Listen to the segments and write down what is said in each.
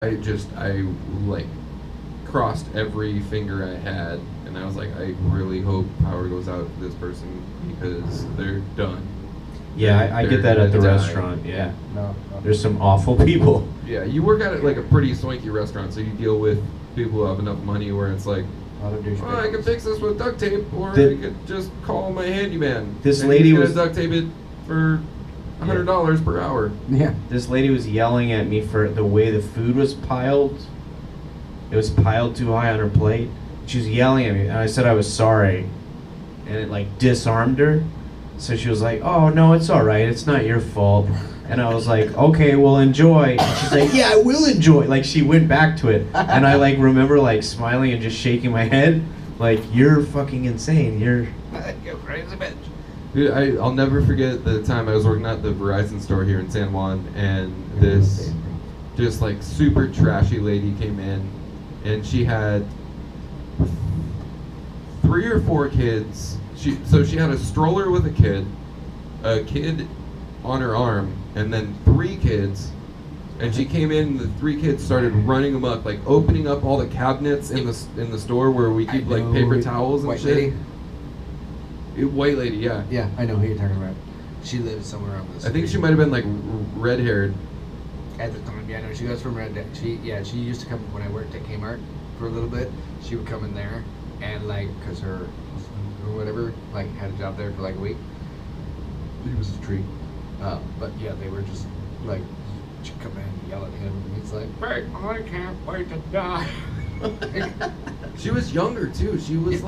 I like crossed every finger I had, and I was like, I really hope power goes out to this person because they're done. Yeah, I get that at the die. restaurant. Yeah, No. there's some awful people. Yeah, you work at like a pretty swanky restaurant, so you deal with people who have enough money where it's like, oh, I can fix this with duct tape, or I could just call my handyman. This and lady he's was gonna duct tape it for $100 per hour. Yeah. This lady was yelling at me for the way the food was piled. It was piled too high on her plate. She was yelling at me, and I said I was sorry, and it like disarmed her. So she was like, "Oh no, it's all right. It's not your fault." And I was like, "Okay, well enjoy." And she's like, "Yeah, I will enjoy." Like she went back to it, and I like remember like smiling and just shaking my head, like you're fucking insane. You're crazy bitch. Dude, I'll never forget the time I was working at the Verizon store here in San Juan, and this just like super trashy lady came in, and she had 3 or 4 kids. So she had a stroller with a kid on her arm, and then 3 kids. And she came in, and the 3 kids started running amok, like opening up all the cabinets in the store where we keep like paper towels and White shit. lady? White lady, yeah. Yeah, I know who you're talking about. She lives somewhere on this. I think she might have been like red-haired. At the time, yeah, no, she goes from Red Dead. She used to come when I worked at Kmart for a little bit. She would come in there, and like, cause her husband or whatever, like, had a job there for like a week. He was a tree. But yeah, they were just like, she'd come in and yell at him, and he's like, "Hey, I can't wait to die." She was younger too. She was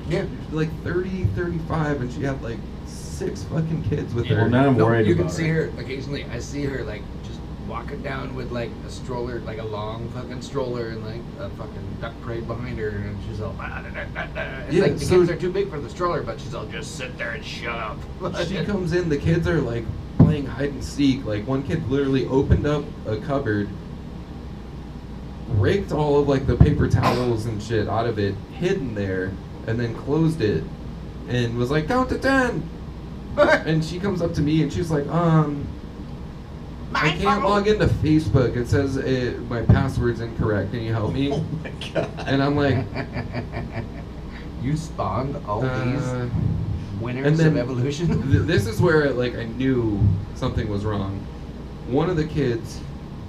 Yeah. like 30, 35, and she had like 6 fucking kids with Well, her. now I'm worried You about can see her. her occasionally. I see her like just walking down with like a stroller, like a long fucking stroller, and like a fucking duck parade behind her, and she's all. It's Yeah, like the so- kids are too big for the stroller, but she's all just sit there and shut up. She comes in, the kids are like playing hide and seek. Like one kid literally opened up a cupboard, raked all of like the paper towels and shit out of it, hidden there, and then closed it, and was like, "Count to 10." And she comes up to me and she's like, I can't log into Facebook. It says my password's incorrect. Can you help me? Oh my god. And I'm like, You spawned all these winners and then of evolution. This is where like I knew something was wrong. One of the kids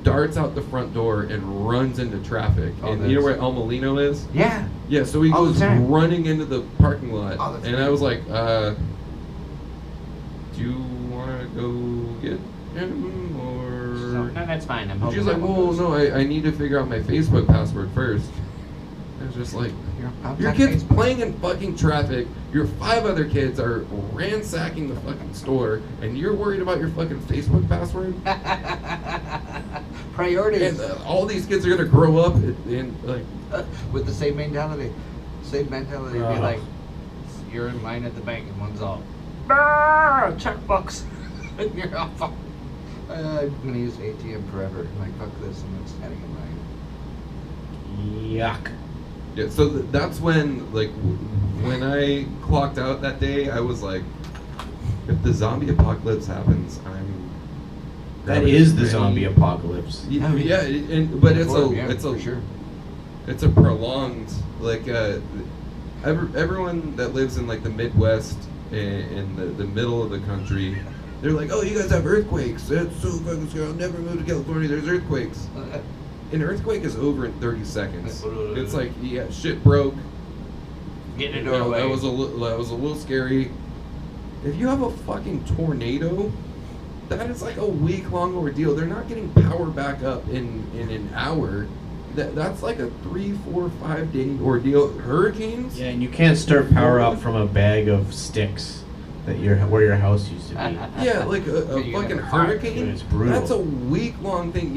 darts out the front door and runs into traffic. Oh, And you know where El Molino is? Yeah. Yeah, so he All the goes time. running into the parking lot. All the And time. I was like, do you want to go get him, or... So, no, that's fine. I'm hoping She's like, that one well, goes. no, I need to figure out my Facebook password first. I was just like, I'll your check kid's Facebook. playing in fucking traffic, your 5 other kids are ransacking the fucking store, and you're worried about your fucking Facebook password? Priorities. And all these kids are gonna grow up and like... With the same mentality. Same mentality. Be Ugh. like, you're in line at the bank and one's all, "Brrr, checkbooks." And you're all, fuck. I'm gonna use ATM forever. I'm like, fuck this. I'm not standing in line. Yuck. Yeah, so that's when, like, when I clocked out that day, I was like, if the zombie apocalypse happens, I'm... That grabbing is the any- zombie apocalypse. Yeah, but it's Yeah, a for sure. it's a prolonged, like, everyone that lives in like the Midwest and the middle of the country, they're like, oh, you guys have earthquakes. That's so fucking scary. I'll never move to California. There's earthquakes. An earthquake is over in 30 seconds. It's like, yeah, shit broke. Getting it That away. was a little scary. If you have a fucking tornado, that is like a week-long ordeal. They're not getting power back up in an hour. That's like a 3, 4, 5-day ordeal. Hurricanes? Yeah, and you can't start power up from a bag of sticks that where your house used to be. Yeah, like a You're fucking gonna fire. hurricane. It's brutal. That's a week-long thing.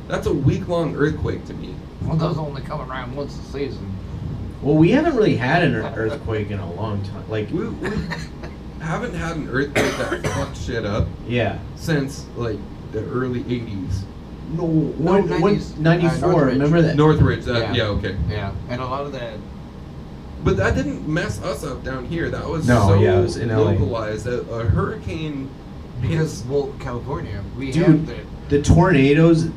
That's a week-long earthquake to me. Well, those only come around once a season. Well, we haven't really had an earthquake in a long time. Like, We haven't had an earthquake that fucked shit up yeah. since like the early 80s. No, No, 90s, 94, Northridge. remember that? Northridge, Yeah. yeah, okay. Yeah, and a lot of that. But that didn't mess us up down here. That was No, so yeah, it was in LA. localized. A hurricane Because, well, California, we Dude, have the. the tornadoes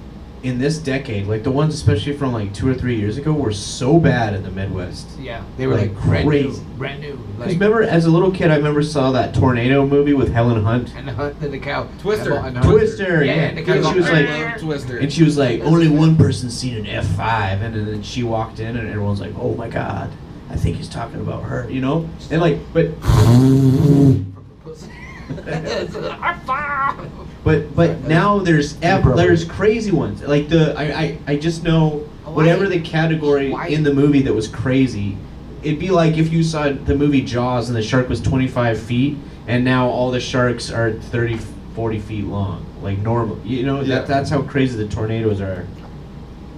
in this decade, like the ones especially from like 2 or 3 years ago, were so bad in the Midwest. Yeah, they were like crazy. brand new. Because remember, as a little kid, I remember saw that tornado movie with Helen Hunt. And the hunt and the cow. Twister. Twister, Yeah, yeah. and the cow And she was goes, like, "Arr!" Twister. and she was like, only one person's seen an F5, and then she walked in, and everyone's like, oh my god, I think he's talking about her, you know? And like, but but now there's crazy ones. Like I just know whatever the category in the movie that was crazy. It'd be like if you saw the movie Jaws and the shark was 25 feet and now all the sharks are 30, 40 feet long. Like normal. You know, that's how crazy the tornadoes are.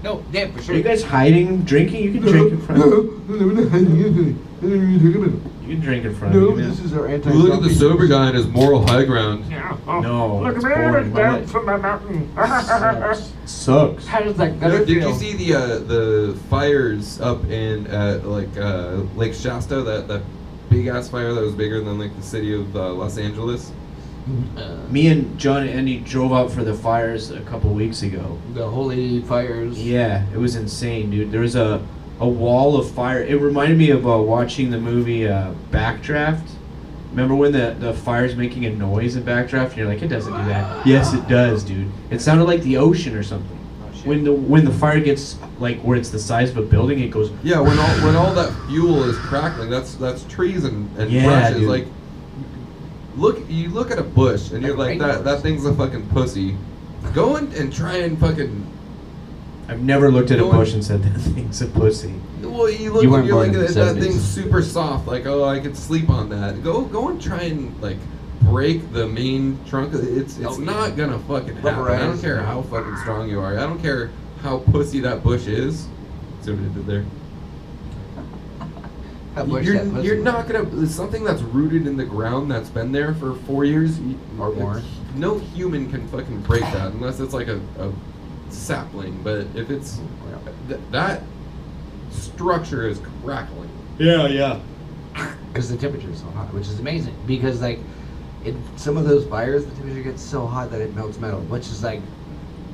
No, yeah, for sure. Are you guys hiding, drinking? You can drink in front of me. You can drink in front of me. This is our Look at the sober guy in his moral high ground. No. Look it's at me, boring. down from my mountain. Sucks. How does that Did feel? you see the fires up in Lake Shasta? That big ass fire that was bigger than like the city of Los Angeles. Me and John and Andy drove out for the fires a couple weeks ago. The holy fires. Yeah, it was insane, dude. There was a wall of fire. It reminded me of watching the movie Backdraft. Remember when the fire's making a noise in Backdraft? And you're like, it doesn't do that. Yes, it does, dude. It sounded like the ocean or something. When the fire gets like where it's the size of a building, it goes. Yeah, when all that fuel is crackling, that's trees and Yeah, brushes. dude. Like, you look at a bush and you're like, that thing's a fucking pussy. Go and try and fucking. I've never looked at a Go on. bush and said that thing's a pussy. Well, you look You and weren't you're born like, in the that 70s. thing's super soft. Like, oh, I could sleep on that. Go and try and like break the main trunk. It's not gonna fucking happen. I don't Rubberize. care how fucking strong you are. I don't care how pussy that bush is. See what I did there? How much that pussy You're was. not gonna something that's rooted in the ground that's been there for 4 years Or more. No human can fucking break that unless it's like a sapling. But if it's that structure is crackling. Yeah. Because the temperature is so hot, which is amazing. Because like, some of those fires, the temperature gets so hot that it melts metal, which is like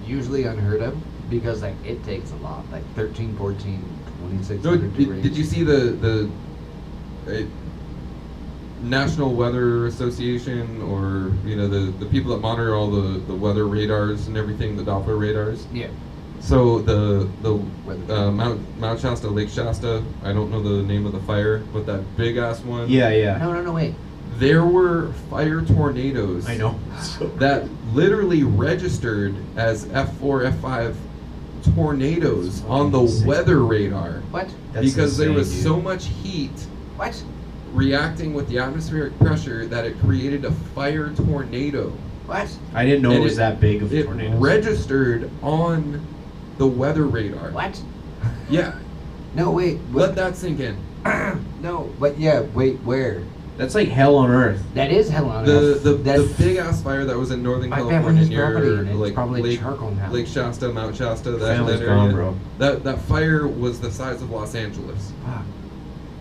usually unheard of. Because like it takes a lot, like 13, 14, 2600 degrees. Did you see the National Weather Association, or the people that monitor all the weather radars and everything, the Doppler radars? Yeah. So the Weather. Mount Shasta, Lake Shasta, I don't know the name of the fire, but that big ass one. Yeah. No, wait. There were fire tornadoes. I know. That literally registered as F4, F5 tornadoes on the insane. weather radar. What? That's because there insane, was dude. so much heat What? reacting with the atmospheric pressure that it created a fire tornado. What? I didn't know And it was that big of It tornadoes. registered on the weather radar. What? Yeah, No, wait. let that sink in. No, but yeah, wait, where? That's like hell on earth. That is hell on The earth. the That's big ass fire that was in Northern my California family's property, near and it's like probably charcoal now. Lake Shasta, Mount Shasta, that Family's area. gone, bro. That fire was the size of Los Angeles, Fuck.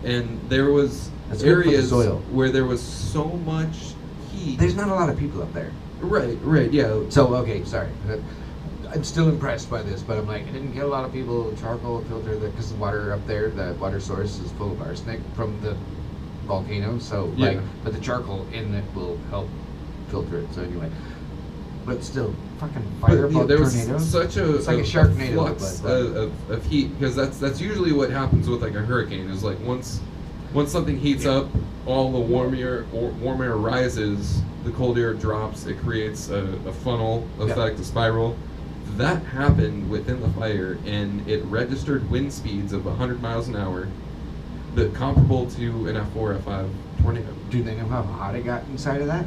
and there was That's good for the areas soil. where there was so much heat. There's not a lot of people up there. Right, yeah. So, okay, sorry. I'm still impressed by this, but I'm like, it didn't kill a lot of people. Charcoal filter, because the water up there, the water source is full of arsenic from the volcano. So, Yeah. like, but the charcoal in it will help filter it. So anyway, but still, fucking But, fireball there was tornadoes. such a, It's like a a Sharknado, flux but- of heat, because that's usually what happens with like a hurricane. Is like once something heats up, all the warm air rises, the cold air drops. It creates a funnel effect, a spiral. That happened within the fire, and it registered wind speeds of 100 miles an hour, that comparable to an F4, F5 tornado. Do they know how hot it got inside of that?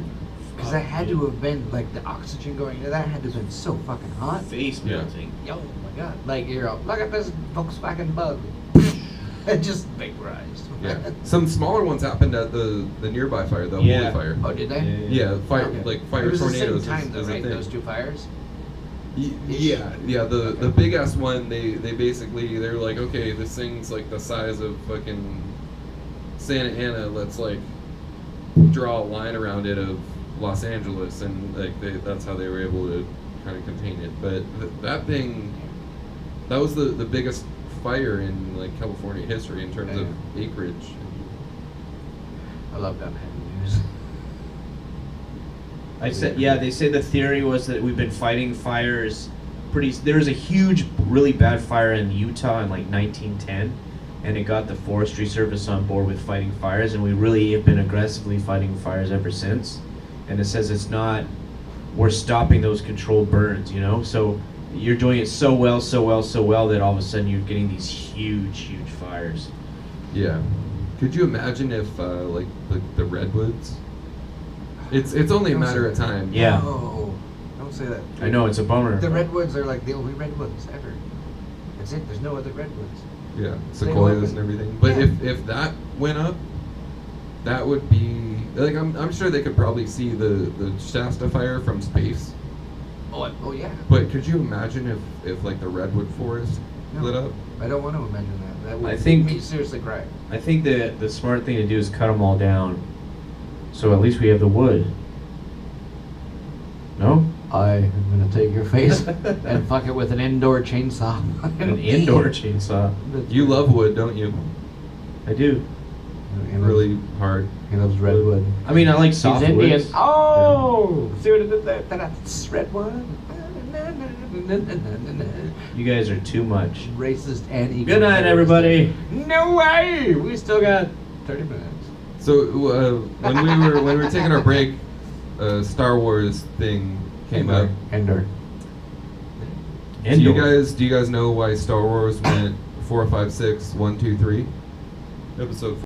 Because that had to have been, like, the oxygen going into that had to have been so fucking hot. Face Yeah. melting. Yo, my God. Like, you're all, look at this Volkswagen Bug. It just vaporized. Yeah. Some smaller ones happened at the nearby fire, the Yeah. Holy Fire. Oh, did they? Yeah, fire Okay. like fire It was tornadoes the same time, is though, a right? thing. Those two fires? Yeah. The big ass one, they basically they're like, okay, this thing's like the size of fucking Santa Ana. Let's like draw a line around it of Los Angeles, and like that's how they were able to kind of contain it. But that thing, that was the biggest fire in like California history in terms of acreage. I love that news. I said, yeah, they say the theory was that we've been fighting fires there was a huge, really bad fire in Utah in like 1910, and it got the Forestry Service on board with fighting fires, and we really have been aggressively fighting fires ever since. And it says it's not, we're stopping those controlled burns, you know? So you're doing it so well that all of a sudden you're getting these huge fires. Yeah. Could you imagine if like the redwoods? It's only a matter of time. Yeah. No, don't say that. I know, it's a bummer. The redwoods are like the only redwoods ever. That's it. There's no other redwoods. Yeah, sequoias and everything. But if that went up, that would be like I'm sure they could probably see the Shasta fire from space. Oh yeah. But could you imagine if like the redwood forest lit up? I don't want to imagine that. That would I think- make me seriously cry. I think the smart thing to do is cut them all down, so at least we have the wood. No? I am gonna take your face and fuck it with an indoor chainsaw. An indoor chainsaw. You love wood, don't you? I do. He loves, Really hard. He loves redwood. I mean, I like He's soft Indian. woods. Oh! See what I did there? That's redwood. You guys are too much. Racist and ego. Good night, everybody. No way! We still got 30 minutes. So when we were taking our break, Star Wars thing came up. Endor. Do you guys know why Star Wars went 4, 5, 6, 1, 2, 3? Episode 4.